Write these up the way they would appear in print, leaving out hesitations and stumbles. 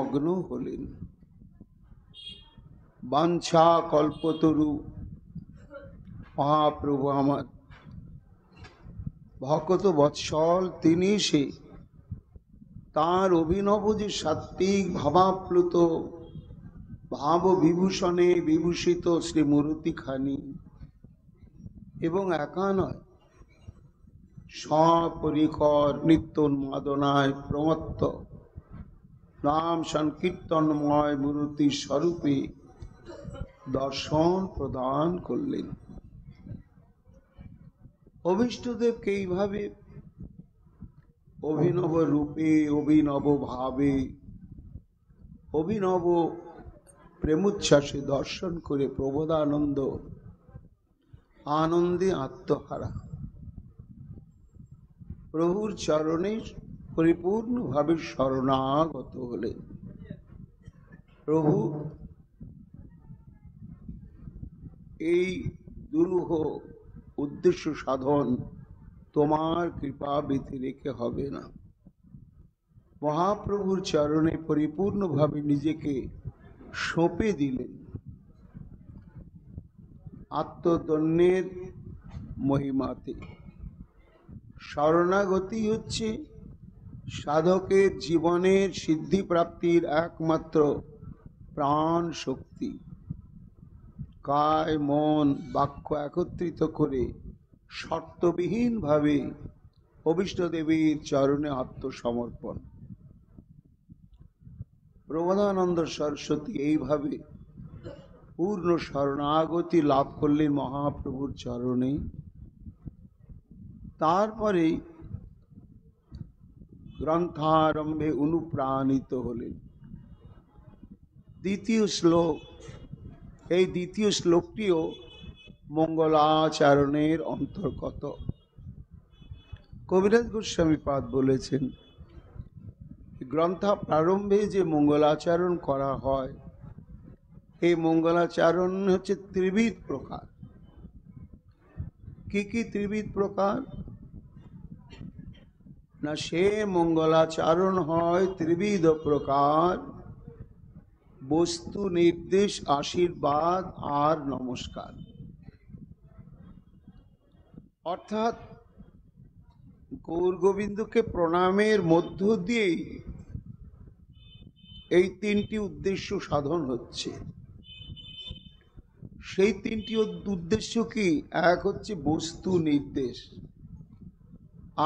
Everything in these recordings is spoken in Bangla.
মগ্ন হলেন। বাঞ্ছা কল্পতরু মহাপ্রভু আমার ভকত বৎসল, তিনি সে তার অভিনব যে সাত্বিক ভাবাপ্লুত ভাব বিভূষণে বিভূষিত শ্রীমূর্তিখানি, এবং একা নয়, সপরিকর নিত্যোন্মাদনায় প্রমত্ত নাম সংকীর্তনময় মূর্তি স্বরূপে দর্শন প্রদান করলেন। অভীষ্টদেবকে এইভাবে অভিনব রূপে, অভিনব ভাবে, অভিনব প্রেমোচ্ছ্বাসে দর্শন করে প্রবোধানন্দ আনন্দে আত্মহারা প্রভুর চরণে পরিপূর্ণভাবে শরণাগত হলেন। প্রভু, এই দুরূহ উদ্দেশ্য সাধন তোমার কৃপা ব্যতি রেখে হবে না। মহাপ্রভুর চরণে পরিপূর্ণভাবে নিজেকে সঁপে দিলেন। আত্মদন্যের মহিমাতে শরণাগতি হচ্ছে সাধকের জীবনের সিদ্ধি প্রাপ্তির একমাত্র প্রাণ শক্তি। কায় মন বাক্য একত্রিত করে শর্তবিহীনভাবে অভীষ্টদেবীর চরণে আত্মসমর্পণ। প্রবোধানন্দ সরস্বতী এইভাবে পূর্ণ শরণাগতি লাভ করলেন মহাপ্রভুর চরণে। তারপরে গ্রন্থারম্ভে অনুপ্রাণিত হলেন। দ্বিতীয় শ্লোক, এই দ্বিতীয় শ্লোকটিও মঙ্গলাচরণের অন্তর্গত। কবিরাজ গোস্বামীপাদ বলেছেন, গ্রন্থ প্রারম্ভে যে মঙ্গলাচরণ করা হয়, এই মঙ্গলাচরণ হচ্ছে ত্রিবিধ প্রকার। কি কি ত্রিবিধ প্রকার? না, সে মঙ্গলাচরণ হয় ত্রিবিধ প্রকার: বস্তু নির্দেশ, আশীর্বাদ আর নমস্কার। অর্থাৎ গৌর গোবিন্দকে প্রণামের মধ্য দিয়েই এই তিনটি উদ্দেশ্য সাধন হচ্ছে। সেই তিনটি উদ্দেশ্য কি? এক হচ্ছে বস্তু নির্দেশ।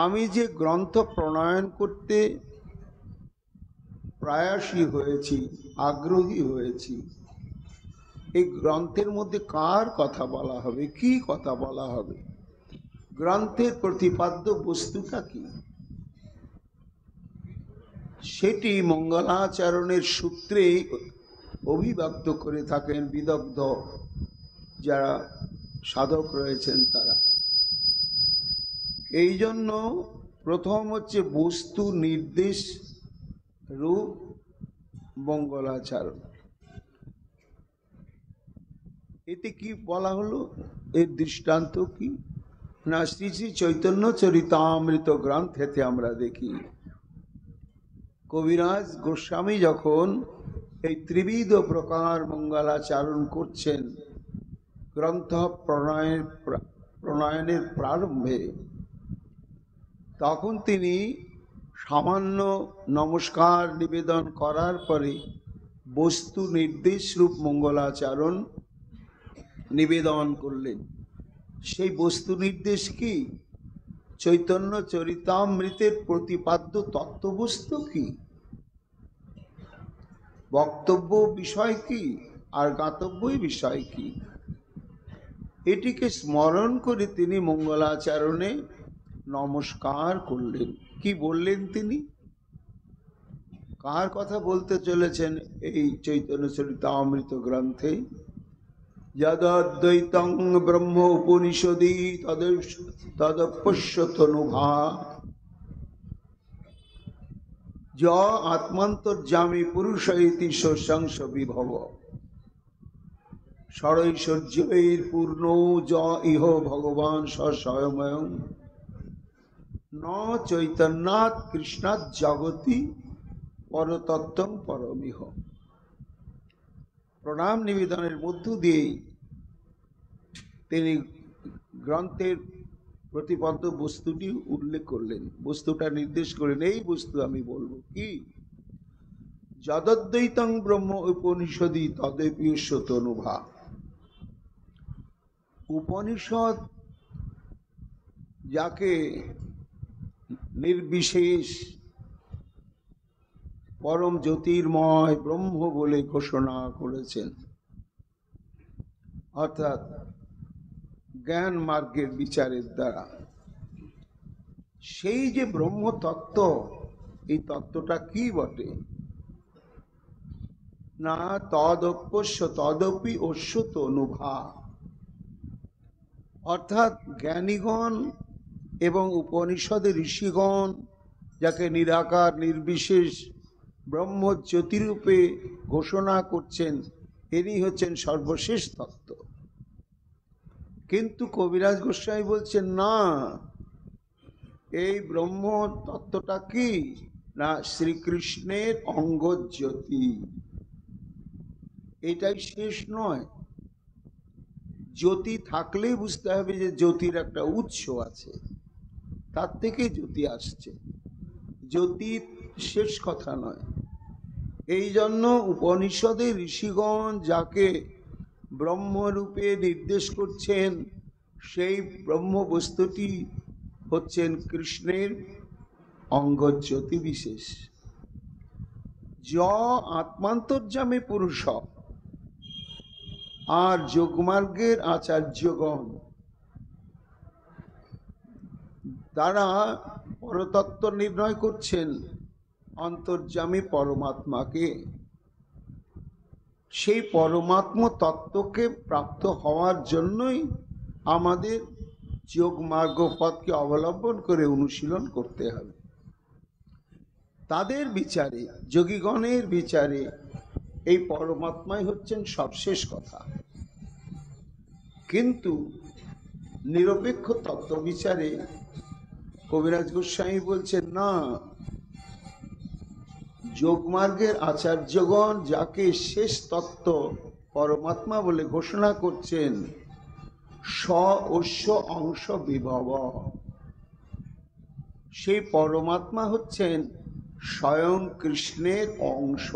আমি যে গ্রন্থ প্রণয়ন করতে প্রয়াসী হয়েছি, আগ্রহী হয়েছি, এই গ্রন্থের মধ্যে কার কথা বলা হবে, কি কথা বলা হবে, গ্রন্থের প্রতিপাদ্য বস্তুটা কি, সেটি মঙ্গলাচরণের সূত্রে অভিব্যক্ত করে থাকেন বিদগ্ধ যারা সাধক রয়েছেন তারা। এই জন্য প্রথম হচ্ছে বস্তু নির্দেশ রূপ মঙ্গলাচরণ। এতে কি বলা হলো? এর দৃষ্টান্ত কি? না, শ্রী শ্রী চৈতন্য চরিতামৃত গ্রন্থেতে আমরা দেখি কবিরাজ গোস্বামী যখন এই ত্রিবিধ প্রকার মঙ্গলাচরণ করছেন গ্রন্থ প্রণয়নের প্রারম্ভে, তখন তিনি সামান্য নমস্কার নিবেদন করার পরে বস্তু নির্দেশ রূপ মঙ্গলাচরণ নিবেদন করলেন। সেই বস্তু নির্দেশ কি? চৈতন্য চরিতামৃতের প্রতিপাদ্য তত্ত্ববস্তু কি, বক্তব্য বিষয় কি, আর গাতব্য বিষয় কি, এটিকে স্মরণ করে তিনি মঙ্গলাচরণে নমস্কার করলেন। কি বললেন তিনি? কার কথা বলতে চলেছেন এই চৈতন্য চরিতামৃত গ্রন্থে? যদ্বৈতং ব্রহ্ম উপনিষদি তদপশ্যতনুভা য আত্মান্তর্যামী পুরুষ ইতি সংস বিভব ষড়ৈশ্বর্যৈর পূর্ণ য ইহ ভগবান স্বয়ং ন চৈতন্যাৎ কৃষ্ণাৎ জগতি পরতত্ত্বং পরমিহ। প্রণাম নিবেদনের মধ্য দিয়েই তিনি গ্রন্থের প্রতিপাদ্য বস্তুটি উল্লেখ করলেন, বস্তুটা নির্দেশ করলেন। এই বস্তু আমি বলবো কি, যদদ্বৈতং ব্রহ্ম উপনিষদি তদেপীয়স্য তনুভা। উপনিষদ যাকে নির্বিশেষ পরম জ্যোতির্ময় ব্রহ্ম বলে ঘোষণা করেছেন, অর্থাৎ জ্ঞান মার্গের বিচারের দ্বারা, সেই যে ব্রহ্ম তত্ত্ব, এই তত্ত্বটা কি বটে না, তদপ্যস্য তদপি অশ্য তনুভা। অর্থাৎ জ্ঞানীগণ এবং উপনিষদের ঋষিগণ যাকে নিরাকার নির্বিশেষ ব্রহ্মজ্যোতিরূপে ঘোষণা করছেন, এনি হচ্ছেন সর্বশেষ তত্ত্ব। কিন্তু কবিরাজ গোস্বামী বলছেন না, এই ব্রহ্ম তত্ত্বটা কি না, শ্রীকৃষ্ণের অঙ্গজ্যোতি, এটাই শেষ নয়। জ্যোতি থাকলেই বুঝতে হবে যে জ্যোতির একটা উৎস আছে, তার থেকে জ্যোতি আসছে, জ্যোতি শেষ কথা নয়। এই জন্য উপনিষদের ঋষিগণ যাকে ব্রহ্মরূপে নির্দেশ করছেন, সেই ব্রহ্ম বস্তুটি হচ্ছেন কৃষ্ণের অঙ্গজ্যোতি বিশেষ। য আত্মান্তর্যামী পুরুষ। আর যোগমার্গের আচার্যগণ তারা পরতত্ত্ব নির্ণয় করছেন অন্তর্যামী পরমাত্মাকে। সেই পরমাত্ম তত্ত্বকে প্রাপ্ত হওয়ার জন্যই আমাদের যোগমার্গ পথকে অবলম্বন করে অনুশীলন করতে হবে। তাদের বিচারে, যোগীগণের বিচারে, এই পরমাত্মাই হচ্ছেন সবশেষ কথা। কিন্তু নিরপেক্ষ তত্ত্ব বিচারে কবিরাজ গোস্বামী বলছেন না, যোগমার্গের আচার্যগণ যাকে শেষ তত্ত্ব পরমাত্মা বলে ঘোষণা করছেন, স অশ্ব অংশ বিভব, সেই পরমাত্মা হচ্ছেন স্বয়ং কৃষ্ণের অংশ।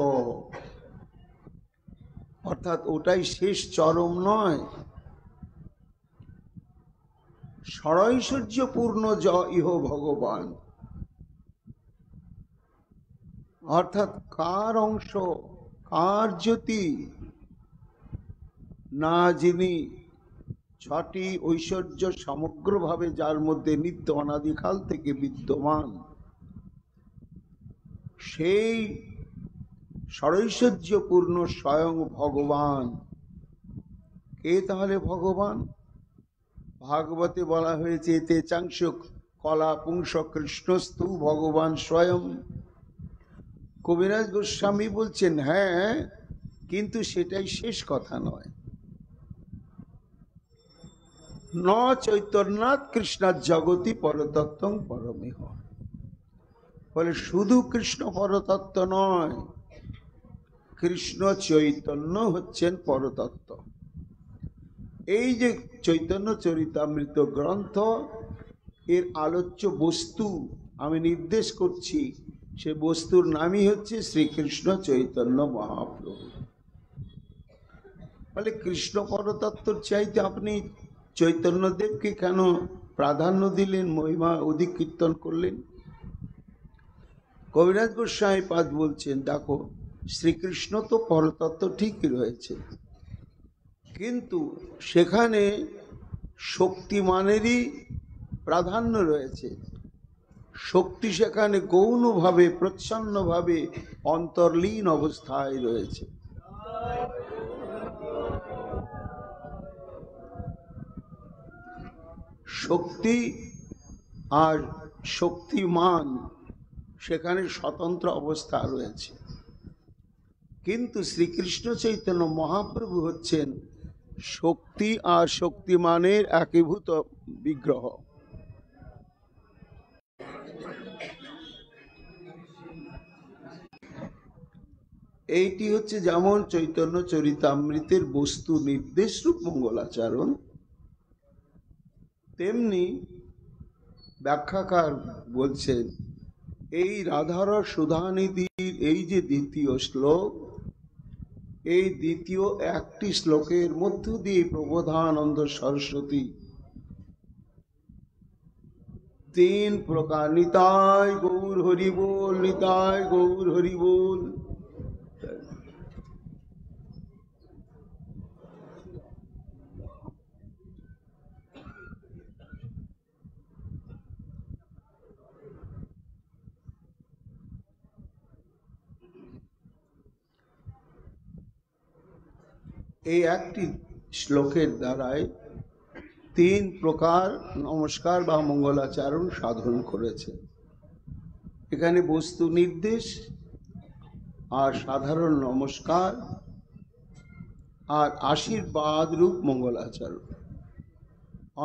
অর্থাৎ ওটাই শেষ চরম নয়। ষড়ৈশ্বর্যপূর্ণ য ইহ ভগবান, অর্থাৎ কার অংশ, কার জ্যোতি না, যিনি ছটি ঐশ্বর্য সমগ্রভাবে যার মধ্যে নিত্য অনাদিকাল থেকে বিদ্যমান, সেই ষড়ৈশ্বর্যপূর্ণ স্বয়ং ভগবান। কে তাহলে ভগবান? ভাগবতে বলা হয়েছে, এতে চাংশ কলা পুংস কৃষ্ণস্তু ভগবান স্বয়ং। কবিরাজ গোস্বামী বলছেন হ্যাঁ, কিন্তু সেটাই শেষ কথা নয়। ন চৈতন্যাৎ কৃষ্ণাৎ জগতি পরতত্ত্বং পরমেহ। বলে শুধু কৃষ্ণ পরতত্ত্ব নয়, কৃষ্ণ চৈতন্য হচ্ছেন পরতত্ত্ব। এই যে চৈতন্য চরিতামৃত গ্রন্থ, এর আলোচ্য বস্তু আমি নির্দেশ করছি, সে বস্তুর নামই হচ্ছে শ্রীকৃষ্ণ চৈতন্য মহাপ্রভু। বলে কৃষ্ণ পরতত্ত্বর চাইতে আপনি চৈতন্যদেবকে কেন প্রাধান্য দিলেন, মহিমা অধিক কীর্তন করলেন? কবিরাজ গোস্বামী পাদ বলছেন, দেখো শ্রীকৃষ্ণ তো পরতত্ত্ব ঠিকই রয়েছে, কিন্তু সেখানে শক্তিমানেরই প্রাধান্য রয়েছে। শক্তি সেখানে গৌণভাবে প্রচ্ছন্নভাবে অন্তর্লীন অবস্থায় রয়েছে। শক্তি আর শক্তিমান সেখানে স্বতন্ত্র অবস্থা রয়েছে। কিন্তু শ্রীকৃষ্ণ চৈতন্য মহাপ্রভু হচ্ছেন শক্তি আর শক্তিমানের একীভূত বিগ্রহ। এইটি হচ্ছে যেমন চৈতন্য চরিতামৃতের বস্তু নির্দেশ রূপ মঙ্গলাচরণ, তেমনি ব্যাখ্যাকার বলছেন এই রাধারস সুধানিধির এই যে দ্বিতীয় শ্লোক, এই দ্বিতীয় একটি শ্লোকের মধ্য দিয়ে প্রবোধানন্দ সরস্বতী তিন প্রকার নিতাই গৌর হরি বল, নিতাই গৌর হরি বল, এই একটি শ্লোকের দ্বারাই তিন প্রকার নমস্কার বা মঙ্গলাচরণ সাধন করেছে। এখানে বস্তু নির্দেশ আর সাধারণ নমস্কার আর আশীর্বাদ রূপ মঙ্গলাচরণ।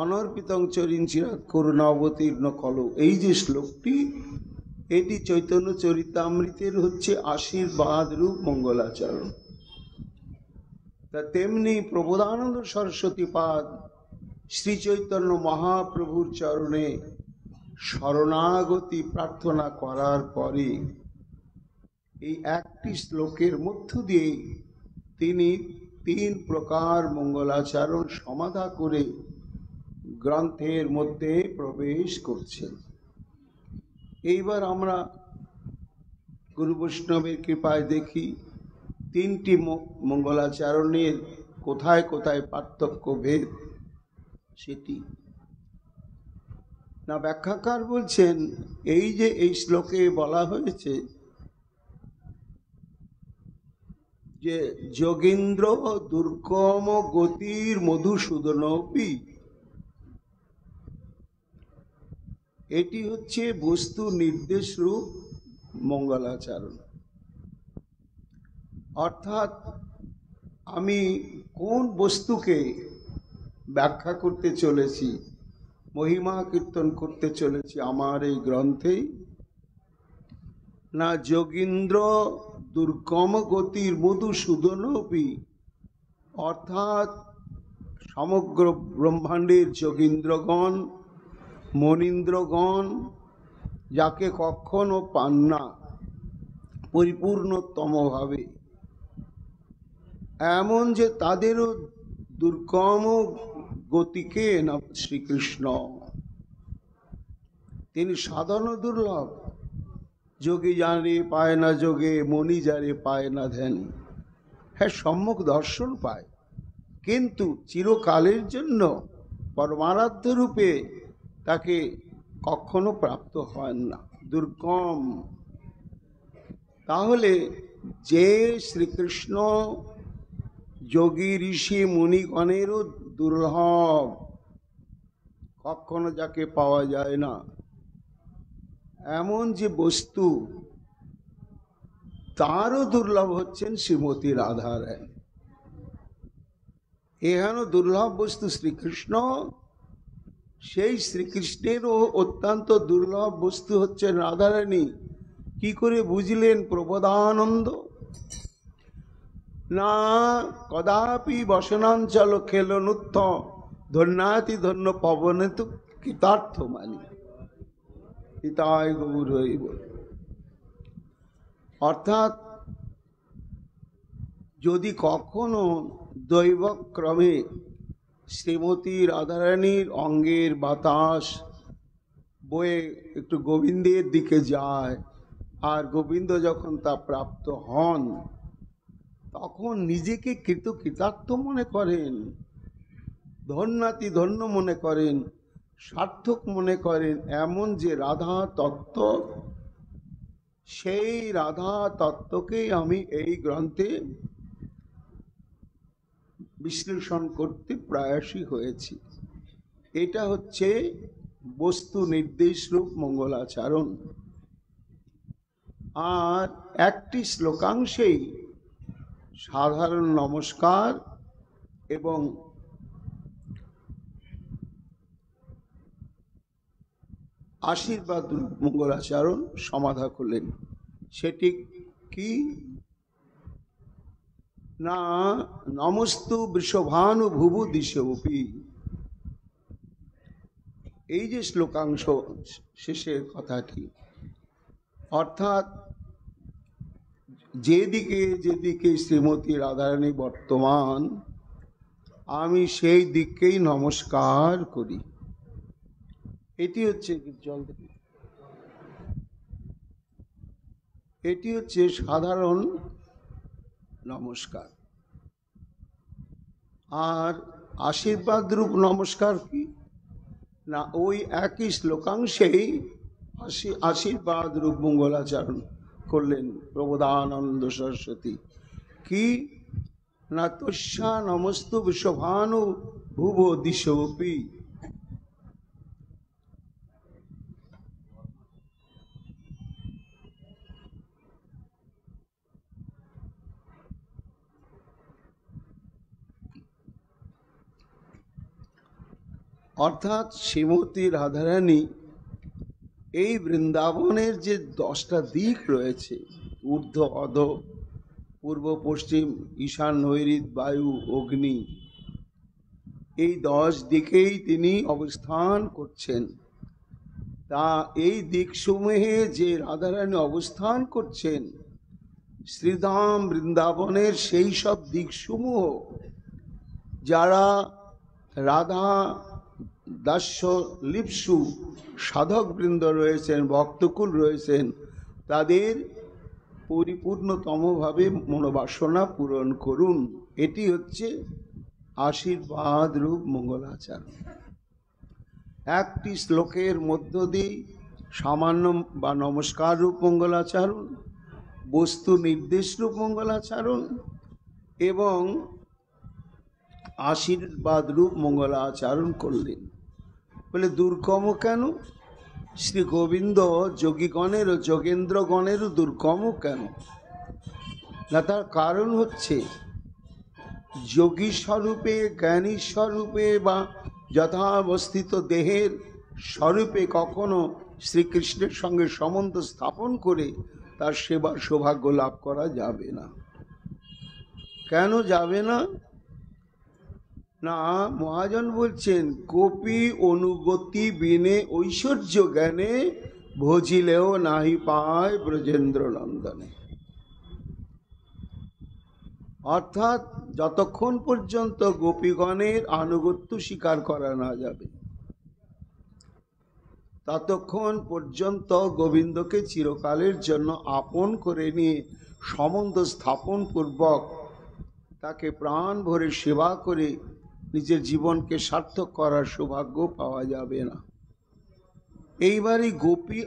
অনর্পিতং চরিঞ্চিরাত করুণাবতীর্ণ কলো, এই যে শ্লোকটি, এটি চৈতন্য চরিতামৃতের হচ্ছে আশীর্বাদ রূপ মঙ্গলাচরণ। তা তেমনি প্রবোধানন্দ সরস্বতী পাদ শ্রী চৈতন্য মহাপ্রভুর চরণে শরণাগতি প্রার্থনা করার পরে এই একটি শ্লোকের মধ্য দিয়ে তিনি তিন প্রকার মঙ্গলাচরণ সমাধা করে গ্রন্থের মধ্যে প্রবেশ করছেন। এইবার আমরা গুরু বৈষ্ণবের কৃপায় দেখি তিনটি মঙ্গলাচরণের কোথায় কোথায় পার্থক্য ভেদ সেটি না। ব্যাখ্যাকার বলছেন এই যে এই শ্লোকে বলা হয়েছে যে যোগীন্দ্র দুর্গম গতির মধুসূদনপি, এটি হচ্ছে বস্তু নির্দেশ রূপ মঙ্গলাচরণ। অর্থাৎ আমি কোন বস্তুকে ব্যাখ্যা করতে চলেছি, মহিমা কীর্তন করতে চলেছি আমার এই গ্রন্থেই না, যোগীন্দ্র দুর্গম গতির মধুসূদনপি, অর্থাৎ সমগ্র ব্রহ্মাণ্ডের যোগীন্দ্রগণ মনীন্দ্রগণ যাকে কখনো পান না পরিপূর্ণতমভাবে, এমন যে তাদেরও দুর্গম গতিকে না শ্রীকৃষ্ণ, তিনি সাধন দুর্লভ। যোগী যারে পায় না যোগে, মনি যারে পায় না ধ্যান। হ্যাঁ, সম্মুখ দর্শন পায়, কিন্তু চিরকালের জন্য পরমারাধ্য রূপে তাকে কখনো প্রাপ্ত হয় না, দুর্গম। তাহলে যে শ্রীকৃষ্ণ যোগী ঋষি মুনিগণেরও দুর্লভ, কখনো যাকে পাওয়া যায় না, এমন যে বস্তু, তারও দুর্লভ হচ্ছেন শ্রীমতী রাধা রানী। এখানে দুর্লভ বস্তু শ্রীকৃষ্ণ, সেই শ্রীকৃষ্ণেরও অত্যন্ত দুর্লভ বস্তু হচ্ছেন রাধারানী। কি করে বুঝলেন প্রবোধানন্দ? না কদাপি বসনাঞ্চল খেলনুত্থ ধন্যাতি ধন্য পবনে তো কৃতার্থ মানি, পিতায় গৌর হইব। অর্থাৎ যদি কখনো দৈবক্রমে শ্রীমতী রাধারানীর অঙ্গের বাতাস বয়ে একটু গোবিন্দের দিকে যায়, আর গোবিন্দ যখন তা প্রাপ্ত হন, তখন নিজেকে কৃতার্থ মনে করেন, ধন্যাতি ধন্য মনে করেন, সার্থক মনে করেন। এমন যে রাধা তত্ত্ব, সেই রাধা তত্ত্বকেই আমি এই গ্রন্থে বিশ্লেষণ করতে প্রয়াসী হয়েছি। এটা হচ্ছে বস্তু নির্দেশ রূপ মঙ্গলাচরণ। আর একটি শ্লোকাংশেই সাধারণ নমস্কার এবং আশীর্বাদ মঙ্গলাচরণ সমাধা করলেন। সেটি কি? না নমস্তু বৃষভানুভুবু দিশোপি। এই যে শ্লোকাংশ শেষের কথাটি, অর্থাৎ যেদিকে যেদিকে শ্রীমতী রাধারানী বর্তমান, আমি সেই দিককেই নমস্কার করি। এটি হচ্ছে জল, এটি হচ্ছে সাধারণ নমস্কার। আর আশীর্বাদ রূপ নমস্কার কি না, ওই একই শ্লোকাংশেই আশীর্বাদ রূপ মঙ্গলাচরণ করলেন প্রবোধানন্দ সরস্বতী। কি না, তস্যা নমস্তু বিশ্বভানু ভুব দিশোপি। অর্থাৎ শ্রীমতী রাধারানী এই বৃন্দাবনের যে 10টা দিক রয়েছে, ঊর্ধ্ব অধ, পূর্ব পশ্চিম, ঈশান নৈঋত বায়ু অগ্নি, এই 10 দিকেই তিনি অবস্থান করছেন। তা এই দিকসমূহে যে রাধারানী অবস্থান করছেন, শ্রীধাম বৃন্দাবনের সেই সব দিকসমূহ যারা রাধা দাস্য লিপ্সু সাধকবৃন্দ রয়েছেন, ভক্তকুল রয়েছেন, তাদের পরিপূর্ণতমভাবে মনোবাসনা পূরণ করুন। এটি হচ্ছে আশীর্বাদ রূপ মঙ্গলাচরণ। একটি শ্লোকের মধ্য দিয়ে সামান্য বা নমস্কার রূপ মঙ্গলাচরণ, বস্তু নির্দেশ রূপ মঙ্গলাচরণ এবং আশীর্বাদ রূপ মঙ্গলাচরণ করলেন। বলে দুর্গম কেন? শ্রী গোবিন্দ যোগীগণের ও যোগেন্দ্রগণেরও দুর্গম কেন না, তার কারণ হচ্ছে যোগী স্বরূপে, জ্ঞানী স্বরূপে বা যথাবস্থিত দেহের স্বরূপে কখনো শ্রীকৃষ্ণের সঙ্গে সম্বন্ধ স্থাপন করে তার সেবার সৌভাগ্য লাভ করা যাবে না। কেন যাবে না? না, মহাজন বলছেন গোপী অনুগতি বিনে ঐশ্বর্য জ্ঞানে ভজিলেও নাহি পায় ব্রজেন্দ্র নন্দনে। অর্থাৎ যতক্ষণ পর্যন্ত গোপীগণের আনুগত্য স্বীকার করা না যাবে, ততক্ষণ পর্যন্ত গোবিন্দকে চিরকালের জন্য আপন করে নিয়ে সম্বন্ধ স্থাপন পূর্বক তাকে প্রাণ ভরে সেবা করে নিজের জীবনকে সার্থক করার সৌভাগ্য পাওয়া যাবে না। এইবারই গোপী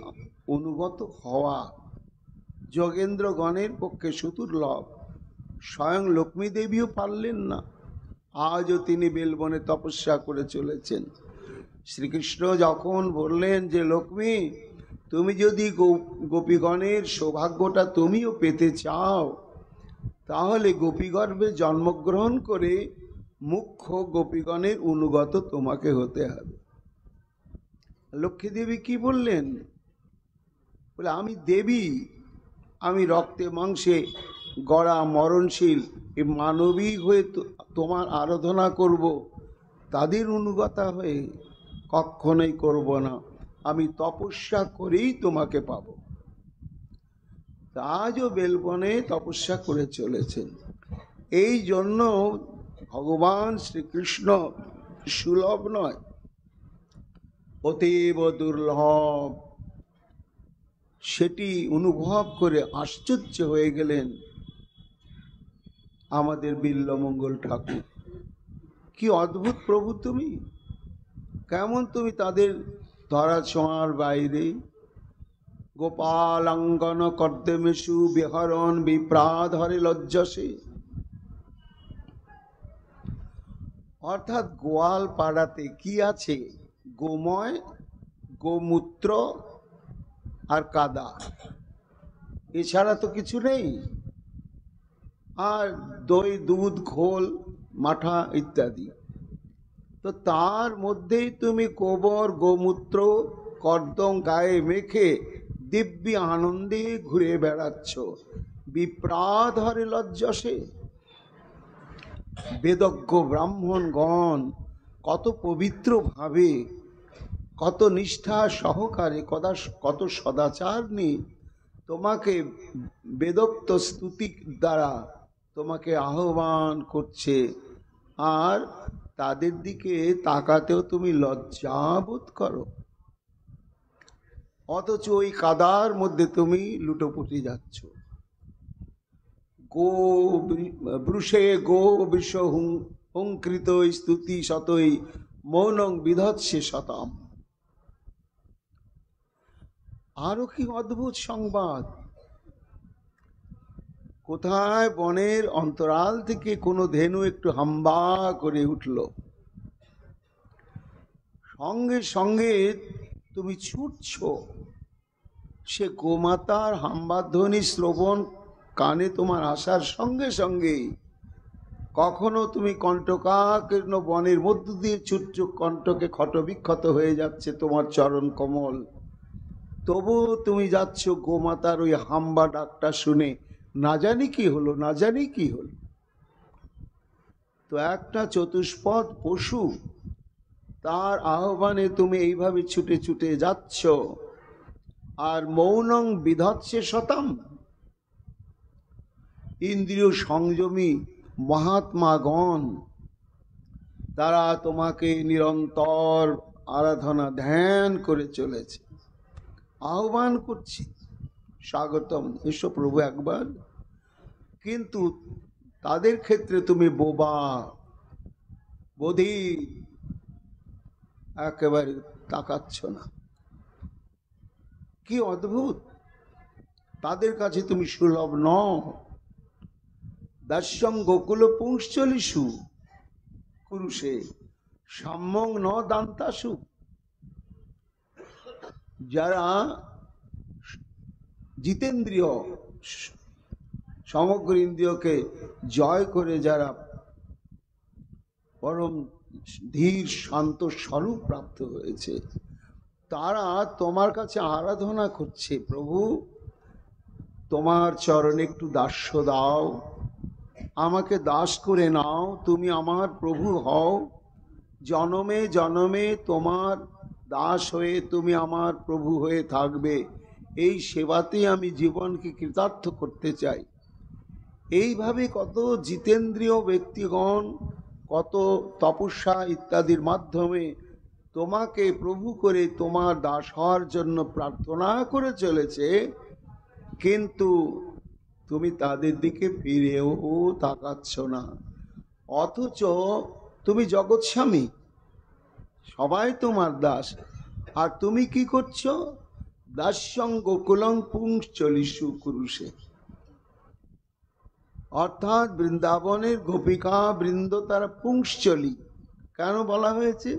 অনুগত হওয়া যোগেন্দ্রগণের পক্ষে সুদুর্লভ। স্বয়ং লক্ষ্মী দেবীও পারলেন না, আজও তিনি বেলবনে তপস্যা করে চলেছেন। শ্রীকৃষ্ণ যখন বললেন যে লক্ষ্মী, তুমি যদি গোপীগণের সৌভাগ্যটা তুমিও পেতে চাও, তাহলে গোপীগর্ভে জন্মগ্রহণ করে মুখ্য গোপীগণের অনুগত তোমাকে হতে হবে। লক্ষ্মী দেবী কি বললেন? বলে আমি দেবী, আমি রক্তে মাংসে গড়া মরণশীল এই মানবী হয়ে তোমার আরাধনা করব, তাদের অনুগতা হয়ে কখনোই করব না। আমি তপস্যা করেই তোমাকে পাব। আজও বেলবনে তপস্যা করে চলেছেন। এই জন্য ভগবান শ্রীকৃষ্ণ সুলভ নয়, অতীব দুর্লভ। সেটি অনুভব করে আশ্চর্য হয়ে গেলেন আমাদের বিল্বমঙ্গল ঠাকুর। কি অদ্ভুত প্রভু তুমি, কেমন তুমি তাদের ধরা ছোঁয়ার বাইরে। গোপালাঙ্গন কর্দমেষু বিহরণ বিপ্রাধরে লজ্জসে। অর্থাৎ গোয়াল পাড়াতে কি আছে? গোময়, গোমূত্র আর কাদা, এছাড়া তো কিছু নেই। আর দই, দুধ, খোল, মাঠা ইত্যাদি। তো তার মধ্যেই তুমি গোবর, গোমূত্র, কর্দম গায়ে মেখে দিব্যি আনন্দে ঘুরে বেড়াচ্ছ বিপ্রাধরে লজ্জসে। বেদজ্ঞ ব্রাহ্মণগণ কত পবিত্রভাবে, কত নিষ্ঠা সহকারে, কত সদাচার নিয়ে তোমাকে বেদোক্ত স্তুতি দ্বারা তোমাকে আহ্বান করছে, আর তাদের দিকে তাকাতেও তুমি লজ্জা বোধ করো, অথচ ওই কাদার মধ্যে তুমি লুটোপুটি যাচ্ছ। গো বৃষে গো বৃষ হুঙ্কৃত স্তুতি শতই মৌনং বিধৎসে শতম। আরো কি অদ্ভুত সংবাদ! কোথায় বনের অন্তরাল থেকে কোনো ধেনু একটু হাম্বা করে উঠল, সঙ্গে সঙ্গে তুমি ছুটছ। সে গোমাতার হাম্বাধ্বনি শ্রবণ কানে তোমার আসার সঙ্গে সঙ্গেই কখনো তুমি কণ্টকাকীর্ণ বনের মধ্য দিয়ে ছুটছ, কণ্টকে ক্ষতবিক্ষত হয়ে যাচ্ছে তোমার চরণ কমল, তবু তুমি যাচ্ছ গোমাতার ওই হাম্বা ডাকটা শুনে। না জানি কি হলো, না জানি কি হলো। তো একটা চতুষ্পদ পশু, তার আহ্বানে তুমি এইভাবে ছুটে ছুটে যাচ্ছ, আর মৌনং বিধৎসে শতম। ইন্দ্রিয় সংযমী মহাত্মাগণ তারা তোমাকে নিরন্তর আরাধনা ধ্যান করে চলেছে, আহ্বান করছি, স্বাগতম, এসো প্রভু একবার। কিন্তু তাদের ক্ষেত্রে তুমি বোবা, বধির, একেবারে তাকাচ্ছ না। কি অদ্ভুত! তাদের কাছে তুমি সুলভ নও। দাস্যং গোকুল পুংশ্চলিষু কুরুষে সাম্যং ন দান্তাসু। যারা জিতেন্দ্রিয়, সমগ্র ইন্দ্রিয়কে জয় করে যারা পরম ধীর শান্ত স্বরূপ প্রাপ্ত হয়েছে, তারা তোমার কাছে আরাধনা করছে, প্রভু তোমার চরণে একটু দাস্য দাও, আমাকে দাস করে নাও, তুমি আমার প্রভু হও, জনমে জনমে তোমার দাস হয়ে তুমি আমার প্রভু হয়ে থাকবে, এই সেবাতেই আমি জীবনকে কৃতার্থ করতে চাই। এইভাবে কত জিতেন্দ্রীয় ব্যক্তিগণ কত তপস্যা ইত্যাদির মাধ্যমে তোমাকে প্রভু করে তোমার দাস হওয়ার জন্য প্রার্থনা করে চলেছে, কিন্তু তুমি তাদের দিকে ফিরেও তাকাচ্ছ না। অথচ তুমি জগৎস্বামী, সবাই তোমার দাস, আর তুমি কি করছো? দাস্যং গোকুলং পুংশ্চলিষু কুরুষে। অর্থাৎ বৃন্দাবনের গোপিকা বৃন্দ তারা পুংশ্চলি। কেন বলা হয়েছে?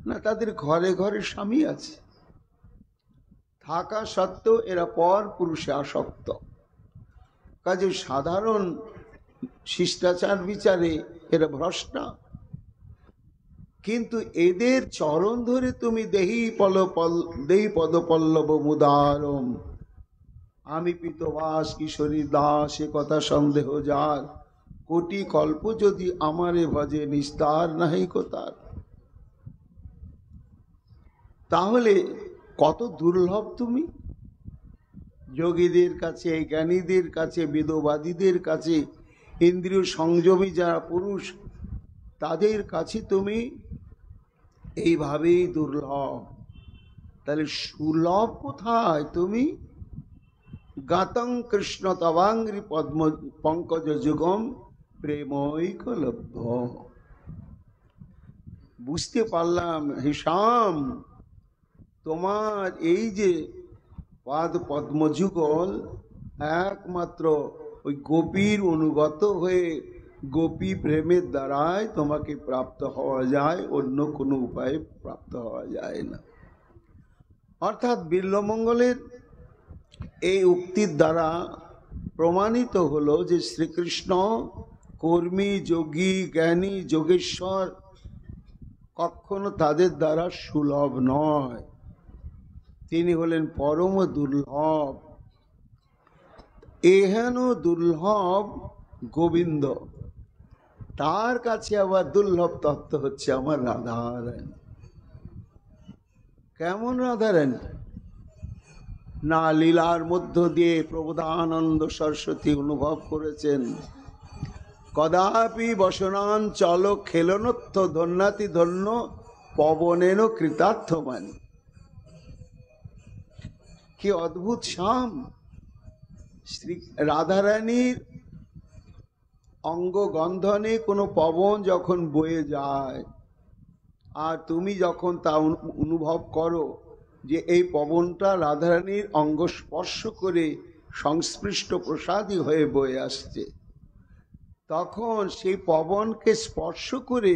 না, তাদের ঘরে ঘরে স্বামী আছে, থাকা সত্ত্বেও এরা পর পুরুষে আসক্ত। কাজে সাধারণ শিষ্টাচার বিচারে এরা ভ্রষ্টা। কিন্তু এদের চরণ ধরে তুমি দেহি পদপল্লব মুদারম, আমি পিতবাস কিশোরী দাস, এ কথা সন্দেহ যার, কোটি কল্প যদি আমারে ভজে নিস্তার নাহি কোতার। তাহলে কত দুর্লভ তুমি! যোগীদের কাছে, জ্ঞানীদের কাছে, বেদবাদীদের কাছে, ইন্দ্রিয় সংযমী যারা পুরুষ, তাদের কাছে তুমি এইভাবেই দুর্লভ। তাহলে সুলভ কোথায় তুমি? গাতং কৃষ্ণ তবাঙ্গি পদ্ম পঙ্কজ যুগম প্রেমৈকলভ্য। বুঝতে পারলাম হে শ্যাম, তোমার এই যে পাদ পদ্মযুগল একমাত্র ওই গোপীর অনুগত হয়ে গোপী প্রেমের দ্বারাই তোমাকে প্রাপ্ত হওয়া যায়, অন্য কোনো উপায়ে প্রাপ্ত হওয়া যায় না। অর্থাৎ বিল্বমঙ্গলের এই উক্তির দ্বারা প্রমাণিত হলো যে শ্রীকৃষ্ণ কর্মী, যোগী, জ্ঞানী, যোগেশ্বর কখনো তাদের দ্বারা সুলভ নয়, তিনি হলেন পরম দুর্লভ। এহেন দুর্লভ গোবিন্দ, তার কাছে আবার দুর্লভ তত্ত্ব হচ্ছে আমার রাধারানী। কেমন রাধারানী? না লীলার মধ্য দিয়ে প্রবোধানন্দ সরস্বতী অনুভব করেছেন, কদাপি বসনান চল খেলনত্থ ধন্যাতি ধন্য পবনেন কৃতার্থমানি। কি অদ্ভুত শ্যাম! শ্রী রাধারানীর অঙ্গ গন্ধনে কোনো পবন যখন বয়ে যায় আর তুমি যখন তা অনুভব করো যে এই পবনটা রাধারানীর অঙ্গ স্পর্শ করে সংস্পৃষ্ট প্রসাদী হয়ে বয়ে আসছে, তখন সেই পবনকে স্পর্শ করে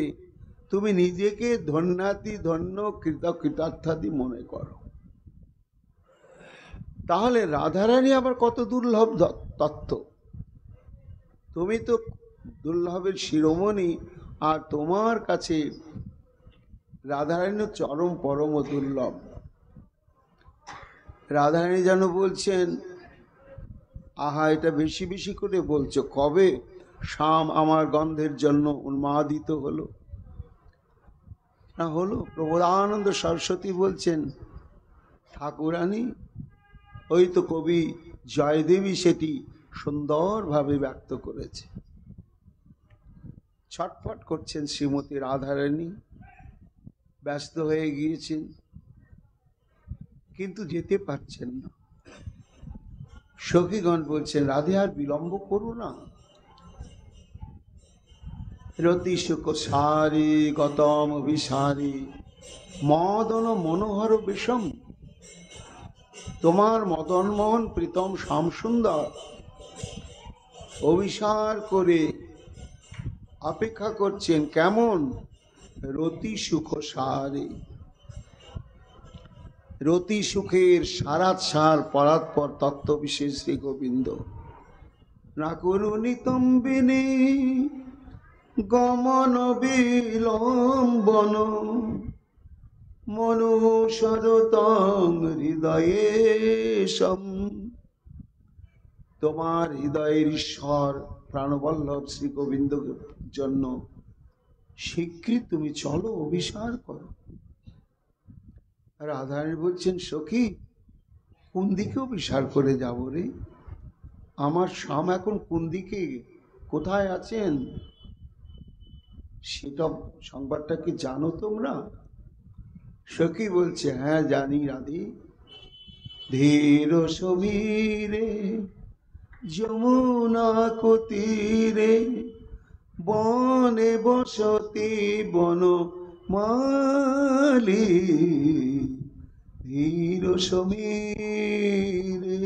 তুমি নিজেকে ধন্যাতি ধন্য কৃতার্থাদি মনে করো। তাহলে রাধারানী আবার কত দুর্লভ তত্ত্ব! তুমি তো দুর্লভের শিরোমণি, আর তোমার কাছে রাধারানী চরম পরম দুর্লভ। রাধারানী যেন বলছেন, আহা এটা বেশি বেশি করে বলছো, কবে শ্যাম আমার গন্ধের জন্য উন্মাদিত হলো না হলো? প্রবোধানন্দ সরস্বতী বলছেন, ঠাকুরানী ওই তো কবি জয়দেবী সেটি সুন্দরভাবে ব্যক্ত করেছে। ছটফট করছেন শ্রীমতী রাধারানী, ব্যস্ত হয়ে গিয়েছেন, কিন্তু যেতে পারছেন না। সখীগণ বলছেন, রাধে আর বিলম্ব করো না। রতি সুখ সারি গতম অভিসারী মদন মনোহর বিষম। তোমার মদন মোহন প্রীতম শ্যাম সুন্দর অভিসার করে অপেক্ষা করছেন। কেমন? রতি সুখ সারে, রতি সুখের সারাত সার পরাৎপর তত্ত্ব বিশেষ শ্রী গোবিন্দ। না করুনি তম্বিনী গমন বিলম্বন মনুষরতং হৃদয়ে সম। তোমার হৃদয়ের ঈশ্বর প্রাণবল্লভ শ্রী গোবিন্দর জন্য শীঘ্রই তুমি চলো, অভিসার করো। রাধারানী বলছেন, সখী কোন দিকে অভিসার করে যাব রে? আমার শ্যাম এখন কোন দিকে, কোথায় আছেন? সেটা সংবাদটা কি জানো তোমরা? সখী বলছে, হ্যাঁ জানি রাধে। ধীর সমীরে যমুনা কুতীরে বনে বসতি বন মালি। ধীর সমীরে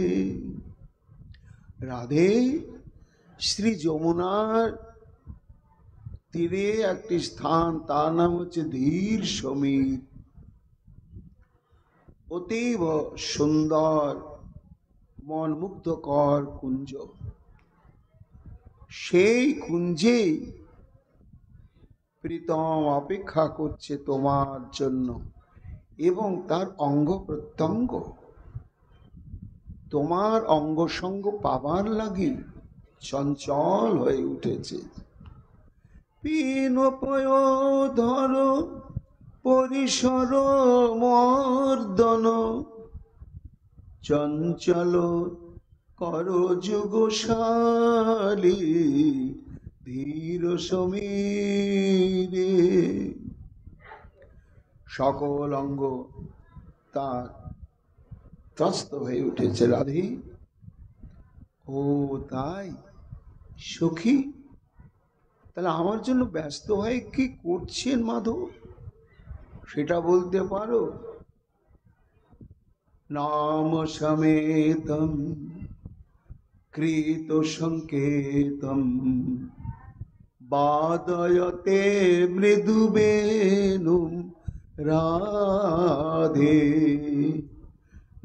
রাধে শ্রী যমুনার তীরে একটি স্থান, তার নাম হচ্ছে ধীর সমীর। অতীব সুন্দর মন মুগ্ধকর কুঞ্জ। সেই কুঞ্জে প্রীতম অপেক্ষা করছে তোমার জন্য, এবং তার অঙ্গ প্রত্যঙ্গ তোমার অঙ্গ সঙ্গ পাবার লাগি চঞ্চল হয়ে উঠেছে। পিনপয় ধর পরিসর মর্দন চঞ্চল কর যুগশালী। ধীর সমীরে সকল অঙ্গ তার ত্রস্ত হয়ে উঠেছে। রাধে, ও তাই সখী, তাহলে আমার জন্য ব্যস্ত হয়ে কি করছেন মাধব, সেটা বলতে পারো? নাম সমেতম কৃত সংকেতম বাদয়তে মৃদু বেণুম রাধে।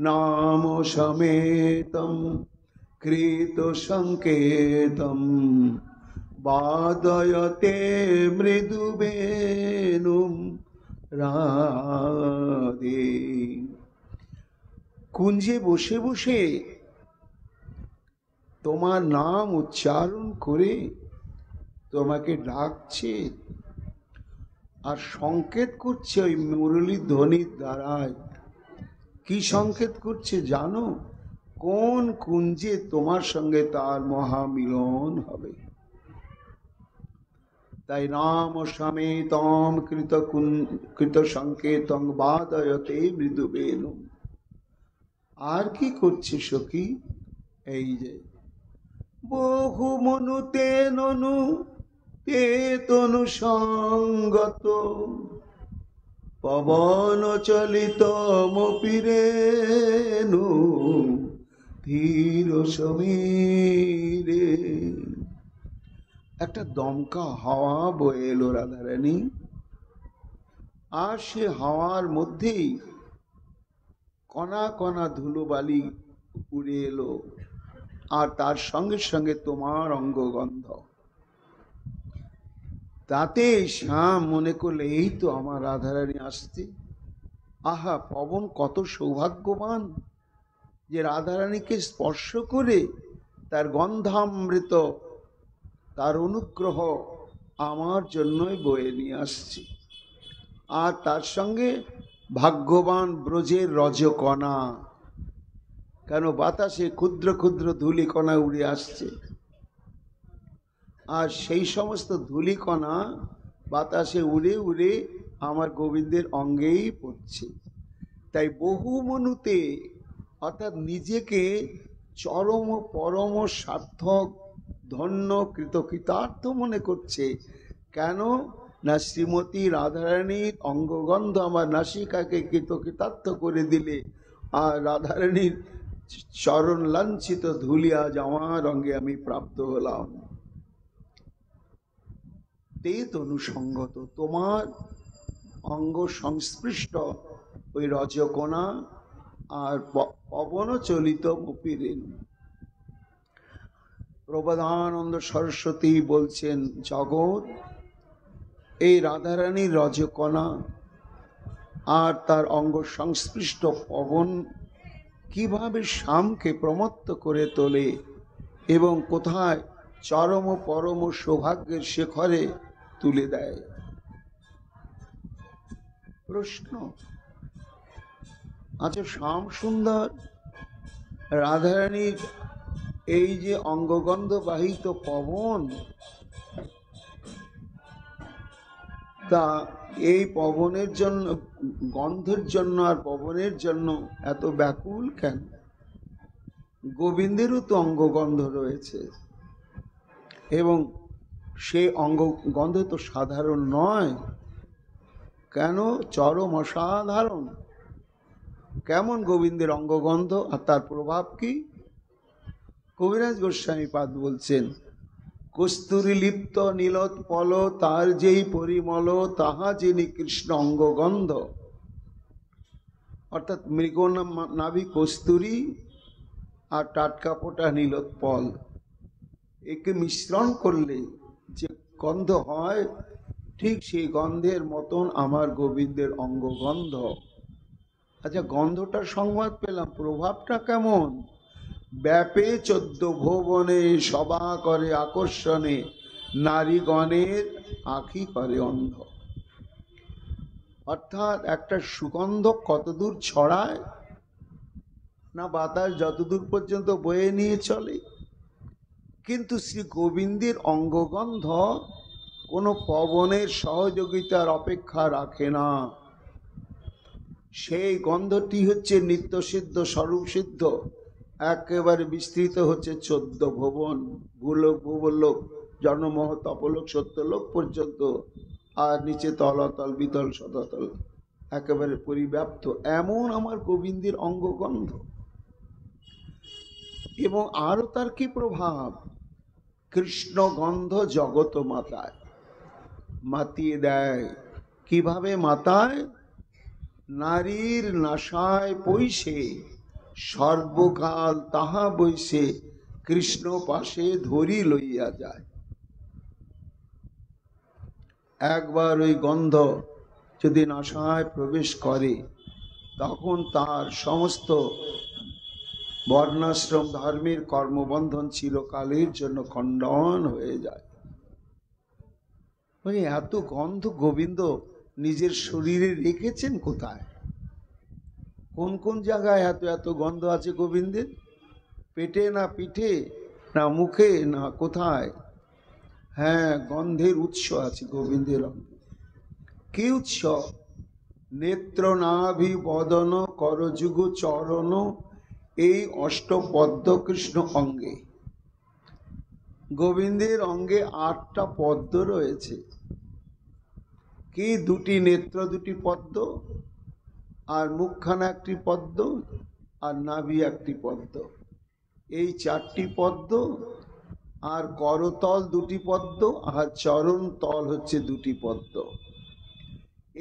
নাম সমেতম কৃত সংকেতম বাদয়তে মৃদু বেণুম রাধে। কুঞ্জে বসে বসে তোমার নাম উচ্চারণ করে তোমাকে ডাকছে আর সংকেত করছে ওই মুরলী ধ্বনির দ্বারায়। কি সংকেত করছে জানো? কোন কুঞ্জে তোমার সঙ্গে তার মহামিলন হবে। তাই নাম সমেতম কৃত সংকেতং বাদয়তে মৃদুবেনু। আর কি করছে সখী? এই যে বহু মনুতে ননু তে তনু সঙ্গত পবন চলিত মপিরেনু ধীর সমীরে। একটা দমকা হাওয়া বয়ে এলো রাধারানী, আর সে হাওয়ার মধ্যেই কণা কণা ধুলোবালি উড়ে এলো, আর তার সঙ্গে সঙ্গে তোমার অঙ্গগন্ধ। তাতে শ্যাম মনে করলে এই তো আমার রাধারানী আসছে। আহা, পবন কত সৌভাগ্যবান যে রাধারানীকে স্পর্শ করে তার গন্ধামৃত, তার অনুগ্রহ আমার জন্যই বয়ে নিয়ে আসছে। আর তার সঙ্গে ভাগ্যবান ব্রজের রজকণা, কেন বাতাসে ক্ষুদ্র ক্ষুদ্র ধূলিকণা উড়ে আসছে, আর সেই সমস্ত ধূলিকণা বাতাসে উড়ে উড়ে আমার গোবিন্দের অঙ্গেই পড়ছে। তাই বহু মনুতে অর্থাৎ নিজেকে চরম পরম সার্থক ধন্য কৃতকৃতার্থ মনে করছে। কেন না শ্রীমতী রাধারানীর অঙ্গগন্ধ আমার নাসিকাকে কৃতকৃতার্থ করে দিলে, আর রাধারানীর চরণ লাঞ্ছিত ধুলি আজ আমার অঙ্গে আমি প্রাপ্ত হলাম। তে তনুসঙ্গত, তোমার অঙ্গ সংস্পৃষ্ট ওই রজকণা আর পবন চলিত মপিরেন। প্রবোধানন্দ সরস্বতী বলছেন, জগৎ এই রাধারানীর রজকণা আর তার অঙ্গ সংস্পৃষ্ট পবন কিভাবে শ্যামকে প্রমত্ত করে তোলে এবং কোথায় চরম পরম সৌভাগ্যের শিখরে তুলে দেয়। প্রশ্ন, আচ্ছা শ্যাম সুন্দর রাধারানীর এই যে অঙ্গগন্ধ বাহিত পবন, তা এই পবনের জন্য, গন্ধের জন্য আর পবনের জন্য এত ব্যাকুল কেন? গোবিন্দেরও তো অঙ্গগন্ধ রয়েছে, এবং সে অঙ্গগন্ধ তো সাধারণ নয়, কেন চরম অসাধারণ। কেমন গোবিন্দের অঙ্গগন্ধ আর তার প্রভাব কি? কবিরাজ গোস্বামী পাদ বলছেন, কস্তুরী লিপ্ত নীলোৎপল তার যেই পরিমল তাহা যিনি কৃষ্ণ অঙ্গগন্ধ। অর্থাৎ মৃগ নাভি কস্তুরী আর টাটকা ফোটা নীলোৎপল, একে মিশ্রণ করলে যে গন্ধ হয়, ঠিক সেই গন্ধের মতন আমার গোবিন্দের অঙ্গগন্ধ। আচ্ছা, গন্ধটার সংবাদ পেলাম, প্রভাবটা কেমন? ব্যাপে 14 ভুবনে সভা করে আকর্ষণে নারীগণের আঁখি করে অন্ধ। অর্থাৎ একটা সুগন্ধ কতদূর ছড়ায় না, বাতাস যতদূর পর্যন্ত বয়ে নিয়ে চলে, কিন্তু শ্রী গোবিন্দের অঙ্গগন্ধ কোনো পবনের সহযোগিতার অপেক্ষা রাখে না। সেই গন্ধটি হচ্ছে নিত্যসিদ্ধ স্বরূপ সিদ্ধ, একেবারে বিস্তৃত হচ্ছে 14 ভুবন, ভূলোক ভূবলোক, জন্মমহ তপলোক সত্যলোক পর্যন্ত, আর নিচে তলাতল বিতল শততল একেবারে পরিব্যাপ্ত। এমন আমার গোবিন্দের অঙ্গগন্ধ। এবং আরো তার কি প্রভাব? কৃষ্ণ গন্ধ জগত মাতায় মাতিয়ে দেয়। কিভাবে মাতায়? নারীর নাসায় পৈশে সর্বকাল তাহা বৈশে কৃষ্ণ পাশে ধরি লইয়া যায়। একবার ওই গন্ধ যদি নাসায় প্রবেশ করে, তখন তার সমস্ত বর্ণাশ্রম ধর্মের কর্মবন্ধন চিরকালের জন্য খণ্ডন হয়ে যায়। মানে এত গন্ধ গোবিন্দ নিজের শরীরে রেখেছেন কোথায়? কোন কোন জায়গায় এত এত গন্ধ আছে গোবিন্দের? পেটে না পিঠে না মুখে না কোথায়? হ্যাঁ, গন্ধের উৎস আছে গোবিন্দের অঙ্গে। কি উৎস? নেত্র নাভি বদন করযুগ চরণ, এই অষ্টপদ্ম কৃষ্ণ অঙ্গে। গোবিন্দের অঙ্গে 8টা পদ্ম রয়েছে। কি? 2টি নেত্র, 2টি পদ্ম, আর মুখখানা 1টি পদ্ম, আর নাভি 1টি পদ্ম। এই 4টি পদ্ম, আর করতল 2টি পদ্ম, আর চরণ তল হচ্ছে 2টি পদ্ম।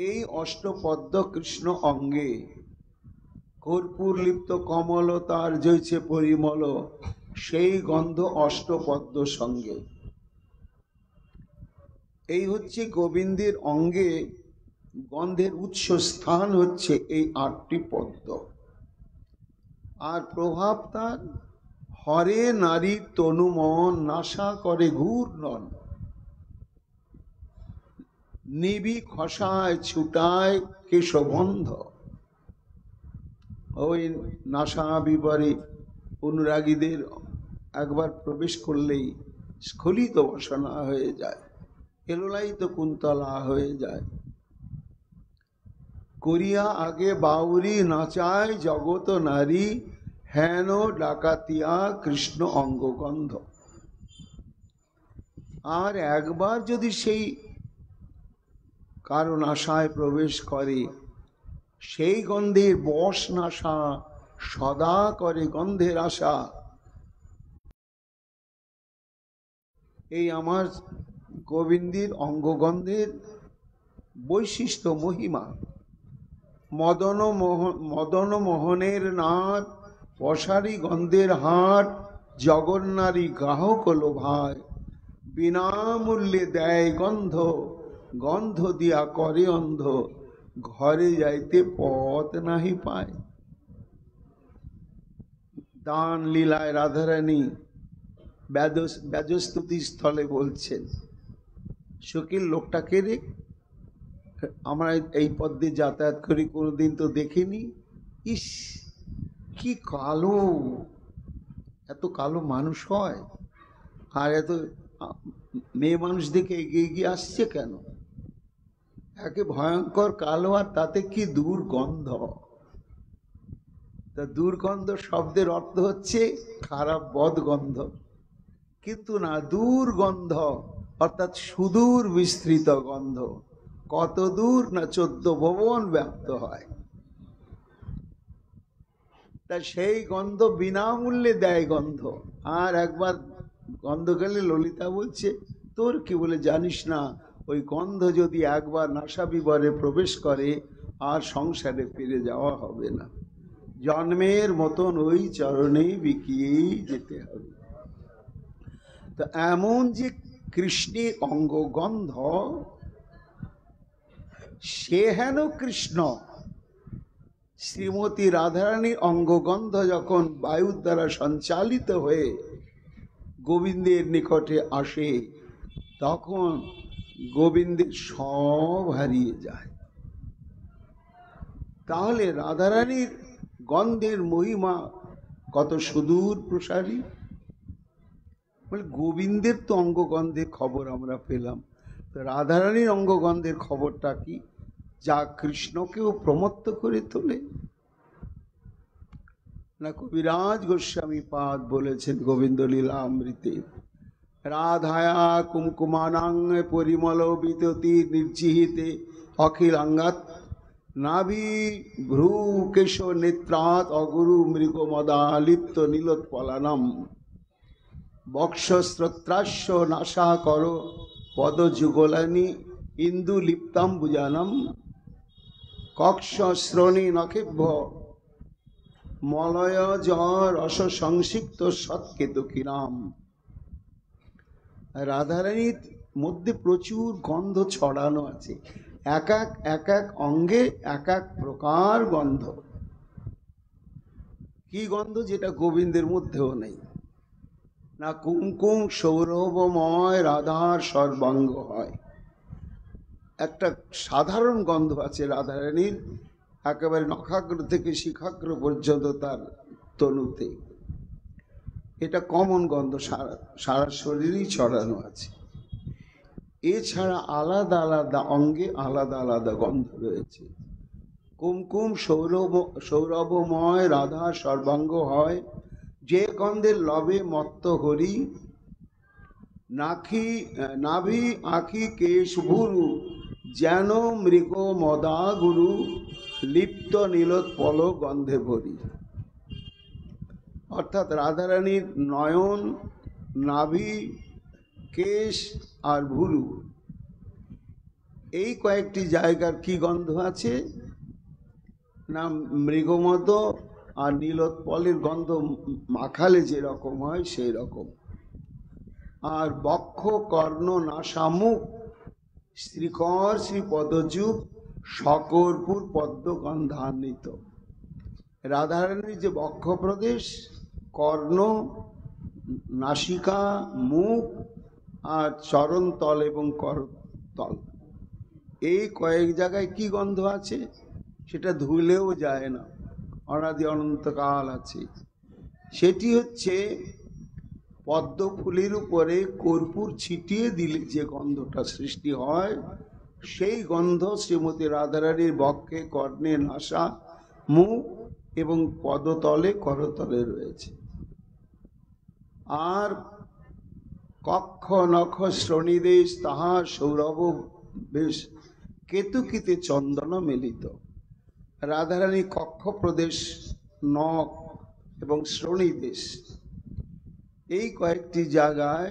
এই অষ্টপদ্ম কৃষ্ণ অঙ্গে কর্পূর লিপ্ত কমল তার জৈছে পরিমল, সেই গন্ধ অষ্টপদ্ম সঙ্গে। এই হচ্ছে গোবিন্দের অঙ্গে গন্ধের উৎস স্থান হচ্ছে এই 8টি পদ্ম। আর প্রভাব তার হরে নারী তনু মন, নাশা করে ঘূর্ণন, নিবি খসায় ছুটায় কেশবন্ধ। ওই নাশা বিবরে অনুরাগীদের একবার প্রবেশ করলেই স্খলিত বাসনা হয়ে যায়, এলোলাইত কুন্তলা হয়ে যায়। করিয়া আগে বাউরি নাচায় জগত নারী, হেন ডাকাতিয়া কৃষ্ণ অঙ্গগন্ধ। আর একবার যদি সেই কারণ আশায় প্রবেশ করে, সেই গন্ধের বশ নাশা সদা করে গন্ধের আশা। এই আমার গোবিন্দের অঙ্গগন্ধের বৈশিষ্ট্য মহিমা। মদন মোহনের নাথ, পশারি গন্ধের হাট, জগন্নারী গ্রাহক লোভায়, বিনামূল্যে দেয় গন্ধ, গন্ধ দিয়া করে অন্ধ, ঘরে যাইতে পথ নাহি পায়। দান লীলায় রাধারানী ব্যাজস্তুতি স্থলে বলছেন, শকিল লোকটাকে রে, আমরা এই পথ দিয়ে যাতায়াত করি, কোনোদিন তো দেখিনি। ইস, কি কালো! এত কালো মানুষ হয়? আর এত মেয়ে মানুষ দেখে এগিয়ে এগিয়ে আসছে কেন? একে ভয়ঙ্কর কালো, আর তাতে কি দুর্গন্ধ! তা দুর্গন্ধ শব্দের অর্থ হচ্ছে খারাপ বদগন্ধ, কিন্তু না, দুর্গন্ধ অর্থাৎ সুদূর বিস্তৃত গন্ধ। কত দূর না 14 ভুবন ব্যাপ্ত হয়। তা সেই গন্ধ বিনামূল্যে দেয় গন্ধ। আর একবার গন্ধ গেলে ললিতা বলছে, তোর কি বলে জানিস না, ওই গন্ধ যদি একবার নাসা বিবরে প্রবেশ করে আর সংসারে ফিরে যাওয়া হবে না, জন্মের মতন ওই চরণেই বিকিয়েই যেতে হবে। তো এমন যে কৃষ্ণের অঙ্গগন্ধ, সে হেন কৃষ্ণ। শ্রীমতী রাধারানীর অঙ্গগন্ধ যখন বায়ুর দ্বারা সঞ্চালিত হয়ে গোবিন্দের নিকটে আসে, তখন গোবিন্দের সব হারিয়ে যায়। তাহলে রাধারানীর গন্ধের মহিমা কত সুদূর প্রসারী! বলে গোবিন্দের তো অঙ্গগন্ধের খবর আমরা পেলাম, তো রাধারানীর অঙ্গগন্ধের খবরটা কি, যা কৃষ্ণকেও প্রমত্ত করে তোলে? না, কবিরাজ গোস্বামী পাদ বলেছেন গোবিন্দ লীলা অমৃতে, রাধায়া কুমকুমানাং পরিমল বিততি নির্জিহিতে অখিলাঙ্গাত নাভি ভ্রু কেশ নেত্রাত অগুরু মৃগ মদালিপ্ত নীলোৎপলানম, বক্ষস্রোত্রাস্য নাশা কর পদ যুগলানি ইন্দু লিপ্তাম্বুজানম, কক্ষ শ্রোণী নখেভ্য মলয় জ্বর রস সংসিক্ত সৎকেতু কিরাম। রাধারানীর মধ্যে প্রচুর গন্ধ ছড়ানো আছে, এক এক অঙ্গে এক এক প্রকার গন্ধ। কি গন্ধ? যেটা গোবিন্দের মধ্যেও নেই। না কুমকুম সৌরভময় রাধার সর্বাঙ্গ হয়, একটা সাধারণ গন্ধ আছে রাধারানীর, একেবারে নখাগ্র থেকে শিখাগ্র পর্যন্ত তার তনুতে। এটা কমন গন্ধ, সারা শরীরেই ছড়ানো আছে। এছাড়া আলাদা আলাদা অঙ্গে আলাদা আলাদা গন্ধ রয়েছে। কুমকুম সৌরভময় রাধা সর্বাঙ্গ হয়, যে গন্ধের লবে মত্ত হরি। নাভি আখি কেশ ভুরু, যেন মৃগ মদা গুরু, লিপ্ত নীলোৎপল গন্ধে ভরি। অর্থাৎ রাধারানীর নয়ন, নাভি, কেশ আর ভুরু, এই কয়েকটি জায়গার কি গন্ধ আছে না, মৃগমদ আর নীলোৎপলের গন্ধ মাখালে যেরকম হয় সেই রকম। আর বক্ষ, কর্ণ, নাসা, মুখ শ্রীকর শ্রীপদযুগ সকর্পূর পদ্ম গন্ধান্বিত। রাধারানীর যে বক্ষ প্রদেশ, কর্ণ, নাসিকা, মুখ আর চরণতল এবং করতল, এই কয়েক জায়গায় কি গন্ধ আছে সেটা ধুলেও যায় না, অনাদি অনন্তকাল আছে। সেটি হচ্ছে পদ্ম ফুলের উপরে কর্পূর ছিটিয়ে দিলে যে গন্ধটা সৃষ্টি হয়, সেই গন্ধ শ্রীমতী রাধারানীর বক্ষে, কর্ণে, নাসা, মুখ এবং পদতলে, করতলে রয়েছে। আর কক্ষ নখ শ্রোণীদেশ তাহা সৌরভ বেশ, কেতুকিতে চন্দন মিলিত। রাধারানী কক্ষ প্রদেশ, নখ এবং শ্রোণীদেশ, এই কয়েকটি জায়গায়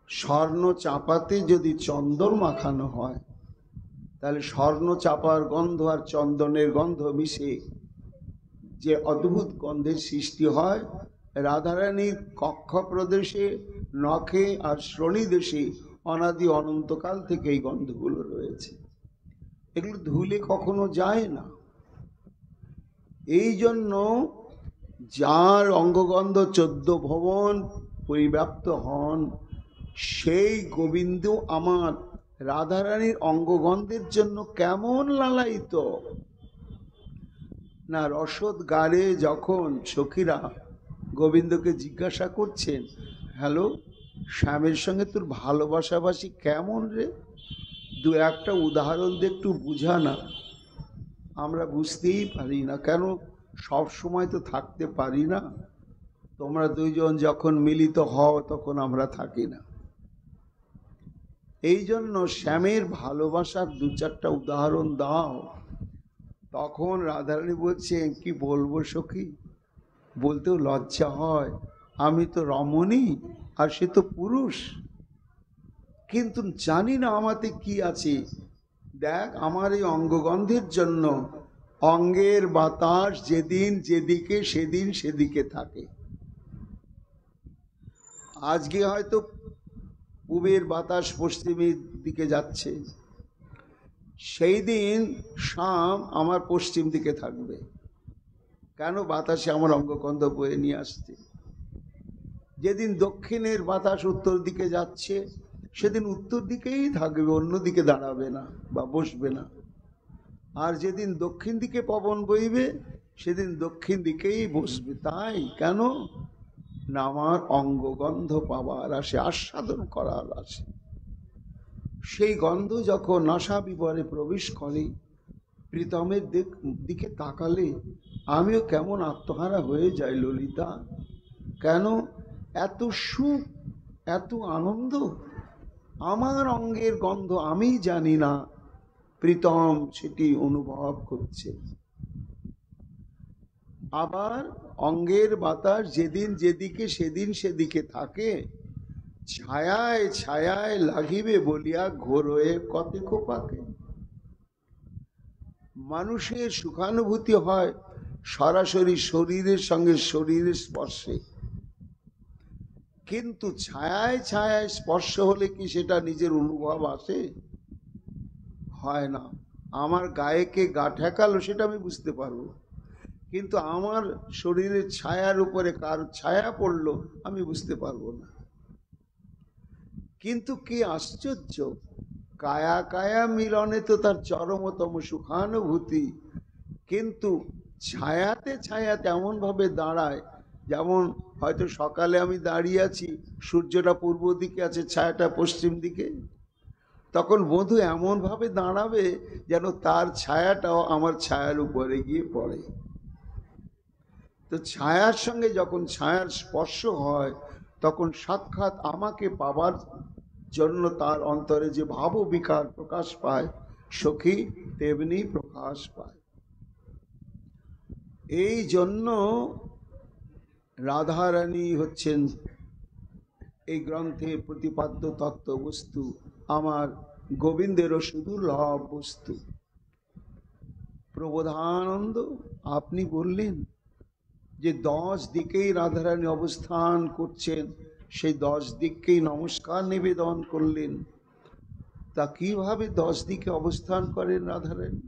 স্বর্ণ চাপাতে যদি চন্দন মাখানো হয়, তাহলে স্বর্ণ চাপার গন্ধ আর চন্দনের গন্ধ মিশে যে অদ্ভুত গন্ধের সৃষ্টি হয়, রাধারানীর কক্ষ প্রদেশে, নখে আর শ্রোণীদেশে অনাদি অনন্তকাল থেকে এই গন্ধগুলো রয়েছে। এগুলো ধুলে কখনো যায় না। এই জন্য যার অঙ্গগন্ধ 14 ভুবন পরিব্যাপ্ত হন, সেই গোবিন্দ আমার রাধারানীর অঙ্গগন্ধের জন্য কেমন লালায়িত না। রসদ গাড়ে যখন সখীরা গোবিন্দকে জিজ্ঞাসা করছেন, হ্যালো, শ্যামের সঙ্গে তোর ভালোবাসাবাসি কেমন রে, দু একটা উদাহরণ দিয়ে একটু বুঝা না। আমরা বুঝতেই পারি না, কেন সব সময় তো থাকতে পারি না। তোমরা দুইজন যখন মিলিত হও তখন আমরা থাকি না। এই জন্য শ্যামের ভালোবাসার দু চারটা উদাহরণ দাও। তখন রাধারানী বলছেন, কি বলবো সখী, বলতেও লজ্জা হয়। আমি তো রমণী আর সে তো পুরুষ, কিন্তু জানি না আমাতে কি আছে। দেখ, আমার এই অঙ্গগন্ধের জন্য অঙ্গের বাতাস যেদিন যেদিকে সেদিন সেদিকে থাকে। আজকে হয়তো পূবের বাতাস পশ্চিমের দিকে যাচ্ছে, সেই দিন শাম আমার পশ্চিম দিকে থাকবে। কেন? বাতাসে আমার অঙ্গগন্ধ বয়ে নিয়ে আসছে। যেদিন দক্ষিণের বাতাস উত্তর দিকে যাচ্ছে, সেদিন উত্তর দিকেই থাকবে, অন্য দিকে দাঁড়াবে না বা বসবে না। আর যেদিন দক্ষিণ দিকে পবন বইবে, সেদিন দক্ষিণ দিকেই বসবে। তাই কেন না, আমার অঙ্গগন্ধ পাওয়ার আসে, আস্বাদন করার আসে। সেই গন্ধ যখন নাসা বিবরে প্রবেশ করে, প্রীতমের দিকে তাকালে আমিও কেমন আত্মহারা হয়ে যাই ললিতা। কেন? এত সুখ, এত আনন্দ, আমার অঙ্গের গন্ধ আমি জানি না, প্রীতম সেটি অনুভব করছে। আবার অঙ্গের বাতাস যেদিন যেদিকে সেদিন সেদিকে থাকে, ছায়ায় ছায়ায় লাগিবে বলিয়া ঘোর হয়ে কতেক পাকে। মানুষের সুখানুভূতি হয় সরাসরি শরীরের সঙ্গে শরীরের স্পর্শে, কিন্তু ছায়ায় ছায়ায় স্পর্শ হলে কি সেটা নিজের অনুভব আসে? হয় না। আমার গায়ে কে গা ঠেকালো সেটা আমি বুঝতে পারবো, কিন্তু আমার শরীরের ছায়ার উপরে কার ছায়া পড়লো আমি বুঝতে পারবো না। কিন্তু কি আশ্চর্য, কায়া কায়া মিলনে তো তার চরমতম সুখানুভূতি, কিন্তু ছায়াতে ছায়াতে এমন ভাবে দাঁড়ায়, যেমন হয়তো সকালে আমি দাঁড়িয়ে আছি, সূর্যটা পূর্ব দিকে আছে, ছায়াটা পশ্চিম দিকে, তখন বধূ এমন ভাবে দাঁড়াবে যেন তার ছায়াটাও আমার ছায়ার উপরে গিয়ে পড়ে। তো ছায়ার সঙ্গে যখন ছায়ার স্পর্শ হয়, তখন সাক্ষাৎ আমাকে পাবার জন্য তার অন্তরে যে ভাব বিকার প্রকাশ পায়, সখী তেমনি প্রকাশ পায়। এই জন্য রাধারানী হচ্ছেন এই গ্রন্থে প্রতিপাদ্য তত্ত্ব বস্তু, আমার গোবিন্দেরও শুধু লভ বস্তু। প্রবোধানন্দ আপনি বললেন যে 10 দিকেই রাধারানী অবস্থান করছেন, সেই 10 দিককেই নমস্কার নিবেদন করলেন। তা কিভাবে 10 দিকে অবস্থান করেন রাধারানী?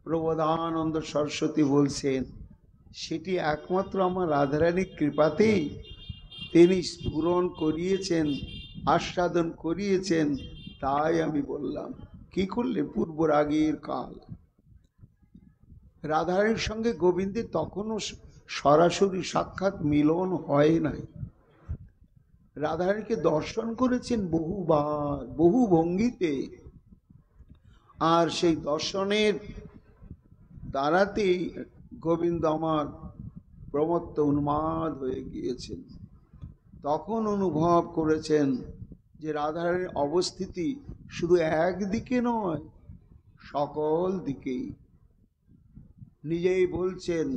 প্রবোধানন্দ সরস্বতী বলছেন, সেটি একমাত্র আমার রাধারানীর কৃপাতেই তিনি স্ফুরণ করিয়েছেন, আস্বাদন করিয়েছেন। তাই আমি বললাম, কি করলে? পূর্ব রাগের কাল রাধারানীর সঙ্গে গোবিন্দের তখনও সরাসরি সাক্ষাৎ মিলন হয় নাই। রাধারানীকে দর্শন করেছেন বহুবার, বহু ভঙ্গিতে, আর সেই দর্শনের দ্বারাতেই গোবিন্দ আমার প্রমত্ত উন্মাদ হয়ে গিয়েছেন। তখন অনুভব করেছেন যে রাধারানীর অবস্থিতি শুধু একদিকে নয়, সকল দিকেই। নিজেই বলছেন,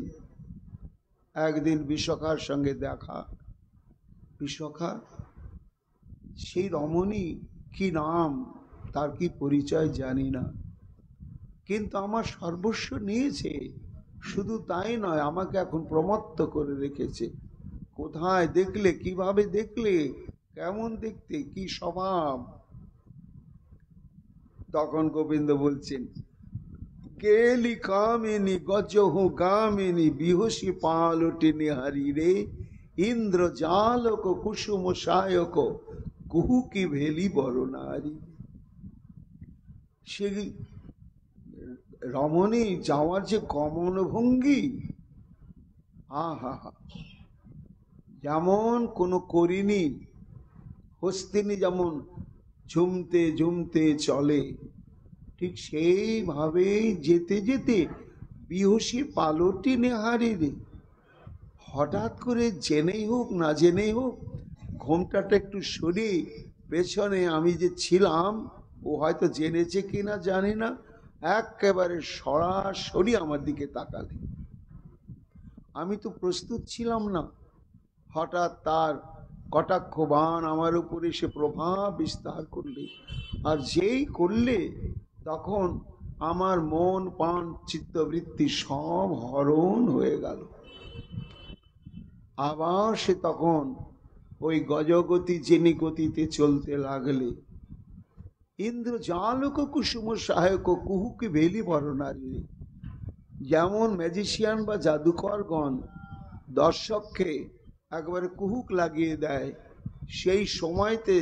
একদিন বিশাখার সঙ্গে দেখা। বিশাখা, সেই রমণী কি নাম, তার কি পরিচয় জানি না, কিন্তু আমার সর্বস্ব নিয়েছে। শুধু তাই নয়, আমাকে এখন প্রমত্ত করে রেখেছে। কোথায় দেখলে, কিভাবে দেখলে, কেমন দেখতে, কি স্বভাব? তখন গোবিন্দ বলছেন, কেলি কামিনী গজহ গামিনী বিহসী পালটিনি হারি রে, ইন্দ্র জালক কুসুম সায়ক কুহু কি ভেলি বড় নারী। সে রমণী যাওয়ার যে গমন ভঙ্গি, আহা হা, যেমন কোনো করিনি হস্তিনী যেমন ঝুমতে ঝুমতে চলে, ঠিক সেইভাবে যেতে যেতে বিহসী পালটি নেহারি রে। হঠাৎ করে জেনেই হোক না জেনেই হোক, ঘোমটাটা একটু সরিয়ে পেছনে আমি যে ছিলাম, ও হয়তো জেনেছে কিনা জানি না, একেবারে সরাসরি আমার দিকে তাকালে। আমি তো প্রস্তুত ছিলাম না। হঠাৎ তার কটাক্ষ বাণ আমার উপরে সে প্রভাব বিস্তার করলে, আর যেই করলে তখন আমার মন প্রাণ চিত্তবৃত্তি সব হরণ হয়ে গেল। আবার সে তখন ওই গজগতি জেনি গতিতে চলতে লাগলে। ইন্দ্র জালক কুসুম সহায়ক কুহুকে ভেলি বড় নারী। যেমন ম্যাজিশিয়ান বা জাদুকরগণ দর্শককে একবারে কুহুক লাগিয়ে দেয়, সেই সময়তে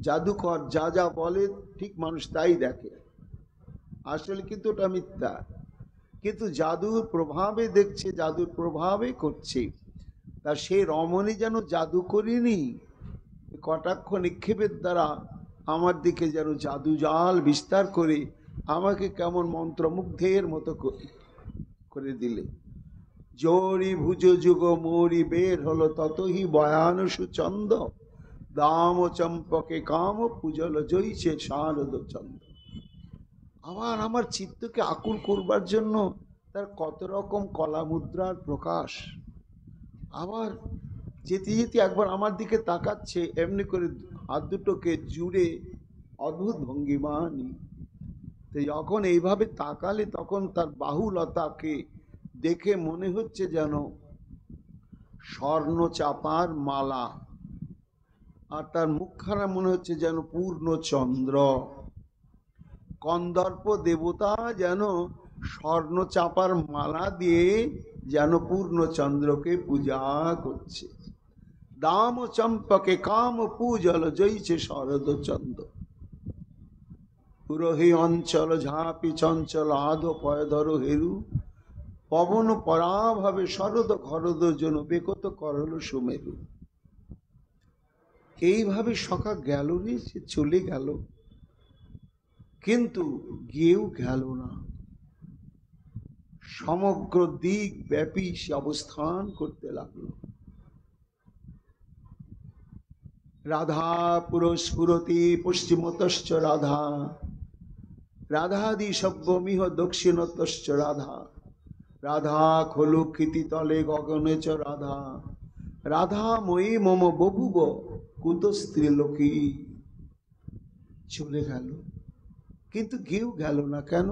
জাদুকর যা যা বলে ঠিক মানুষ তাই দেখে, আসলে কিন্তু ওটা মিথ্যা। কিন্তু জাদুর প্রভাবে দেখছে, জাদুর প্রভাবে করছে। তা সেই রমণী যেন জাদু করিনি, কটাক্ষ নিক্ষেপের দ্বারা আমার দিকে যেন জাদু জাল বিস্তার করে আমাকে কেমন মন্ত্রমুগ্ধের মতো করে দিলে। জোরি ভুজ যুগ মোরি বের হলো ততহি বয়ানুষু চন্দ, দাম চম্পকে কাম পূজল জয়ছে শারদ চন্দ। আবার আমার চিত্তকে আকুল করবার জন্য তার কত রকম কলা মুদ্রার প্রকাশ। আবার যেতে যেতে একবার আমার দিকে তাকাচ্ছে, এমনি করে হাত দুটোকে জুড়ে অদ্ভুত ভঙ্গিমা নি। তো যখন এইভাবে তাকালে তখন তার বাহুলতাকে দেখে মনে হচ্ছে যেন স্বর্ণ চাপার মালা, আর তার মুখখানা মনে হচ্ছে যেন পূর্ণ চন্দ্র। কন্দর্প দেবতা যেন স্বর্ণ চাপার মালা দিয়ে যেন পূর্ণ চন্দ্রকে পূজা করছে। দাম চম্পকে কাম পূজল জয়ছে শরদ চন্দ্র। পুরোহি অঞ্চল ঝাঁপি চঞ্চল আধ পয়ধর হেরু, পবন পরাভাবে শরদ খরদ জন বেকত করল সুমেরু। এইভাবে সখা গেল রে, সে চলে গেল, কিন্তু গিয়েও গেল না। সমগ্র দিক ব্যাপী সে অবস্থান করতে লাগলো। রাধা পুরস্ফুরতি পশ্চিমতশ্চ রাধা, রাধাদি সব্যমিহ দক্ষিণতশ্চ রাধা, রাধা খলু ক্ষিতিতলে গগনে চ রাধা, রাধা মই মম বভুব কুতস্ত্রীলোকী। চলে গেল, কিন্তু কেউ গেল না কেন?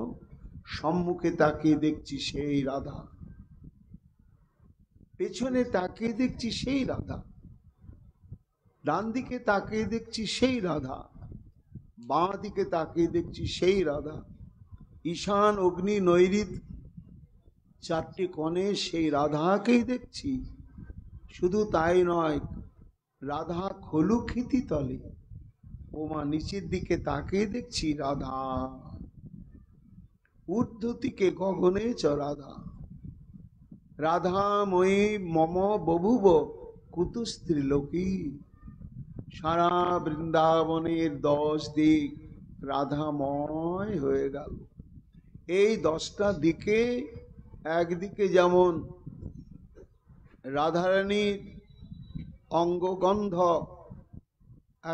সম্মুখে তাকিয়ে দেখছি সেই রাধা, পেছনে তাকিয়ে দেখছি সেই রাধা, ডান দিকে তাকিয়ে দেখছি সেই রাধা, বাঁ দিকে তাকিয়ে দেখছি সেই রাধা, ঈশান অগ্নি নৈঋত চারটি কোণে সেই রাধাকেই দেখছি। শুধু তাই নয়, রাধা খলুক্ষিতি তলে, ওমা নিচের দিকে তাকিয়ে দেখছি রাধা, ঊর্ধ্বদিকে গগনে চ রাধা, রাধাময়ী মম বভুব কুতস্ত্রীলোকী। সারা বৃন্দাবনের 10 দিক রাধাময় হয়ে গেল। এই 10টা দিকে, একদিকে যেমন রাধারানীর অঙ্গগন্ধ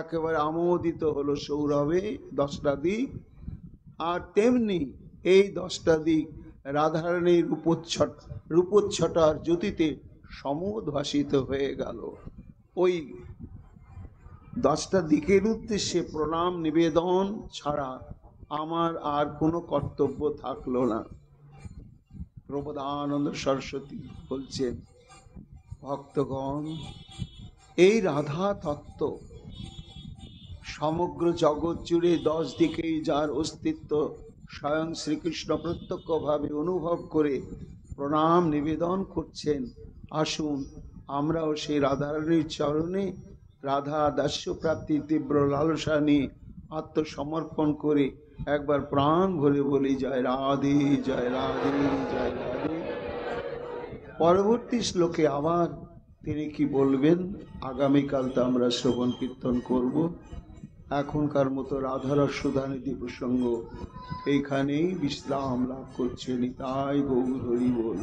একেবারে আমোদিত হলো সৌরভে 10টা দিক, আর তেমনি এই 10টা দিক রাধারানীর রূপোচ্ছটার জ্যোতিতে সমুদ্ভাসিত হয়ে গেল। ওই 10টা দিকের উদ্দেশ্যে প্রণাম নিবেদন ছাড়া আমার আর কোনো কর্তব্য থাকলো না। প্রবোধানন্দ সরস্বতী বলছেন, ভক্তগণ, এই রাধা তত্ত্ব সমগ্র জগৎ জুড়ে 10 দিকেই যার অস্তিত্ব স্বয়ং শ্রীকৃষ্ণ প্রত্যক্ষভাবে অনুভব করে প্রণাম নিবেদন করছেন। আসুন আমরাও সেই রাধারানীর চরণে রাধা দাস্য প্রাপ্তির তীব্র লালসা নিয়ে আত্মসমর্পণ করে একবার প্রাণ ভরে বলি, জয় রাধে জয় রাধে জয় রাধে। পরবর্তী শ্লোকে আবার তিনি কি বলবেন আগামীকাল তা আমরা শ্রবণ কীর্তন করব। এখনকার মতো রাধারস সুধানিধি প্রসঙ্গ এইখানেই বিশ্রাম লাভ করছে। নিতাই গৌর হরি বল।